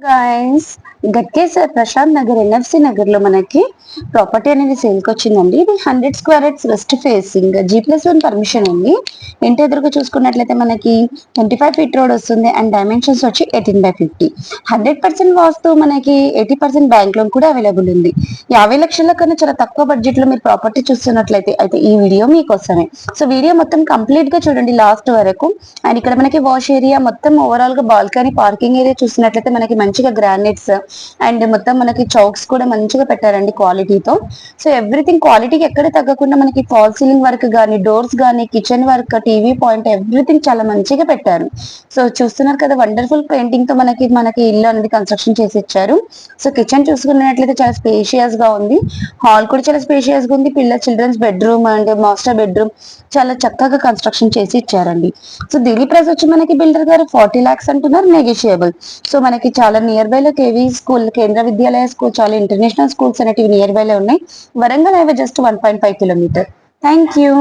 Guys, Ghatkesar Prashanth Nagar NFC Nagar లో మనకి property అనేది సేల్ కి వచ్చిందండి. ఇది 100 square yards west facing G+1 permission అండి. ఇంటి ఎదురుగా చూసుకున్నట్లయితే మనకి 25 ఫీట్ రోడ్ వస్తుంది అండ్ డైమెన్షన్స్ వచ్చి 18/50. 100% వాస్తు, మనకి 80% బ్యాంక్ లోన్ కూడా అవైలబుల్ ఉంది. 50 లక్షల కన్నా చాలా తక్కువ బడ్జెట్ లో మీరు ప్రాపర్టీ చూస్తున్నట్లయితే అయితే ఈ వీడియో మీకోసమే. సో వీడియో మొత్తం కంప్లీట్ గా చూడండి లాస్ట్ వరకు. అండ్ ఇక్కడ మనకి వాష్ ఏరియా మొత్తం ఓవరాల్ గా బాల్కనీ పార్కింగ్ ఏరియా చూసినట్లయితే మనకి మంచిగా గ్రానైట్స్ అండ్ మొత్తం మనకి చౌక్స్ కూడా మంచిగా పెట్టారండి క్వాలిటీతో. సో ఎవ్రీథింగ్ క్వాలిటీకి ఎక్కడ తగ్గకుండా మనకి ఫాల్ సీలింగ్ వర్క్ గానీ, డోర్స్ గానీ, kitchen work, TV point, everything చాలా మంచిగా పెట్టారు. సో చూస్తున్నారు కదా, వండర్ఫుల్ పెయింటింగ్ తో మనకి ఇల్లు అనేది కన్స్ట్రక్షన్ చేసి ఇచ్చారు. సో కిచెన్ చూసుకున్నట్లయితే చాలా స్పేషియస్ గా ఉంది. హాల్ కూడా చాలా స్పేషియస్ గా ఉంది. Childrens bedroom and master bedroom చాలా చక్కగా కన్స్ట్రక్షన్ చేసి ఇచ్చారండి. సో దీని ప్రైస్ వచ్చి మనకి బిల్డర్ గారు 40 lakhs అంటున్నారు, నెగోషియబుల్. సో మనకి చాలా నియర్ బై లో KV school, Kendriya Vidyalaya school, చాలా ఇంటర్నేషనల్ స్కూల్స్ అనేటివి నియర్ బై లో ఉన్నాయి. Warangal highway just 1.5 kilometre. Thank you.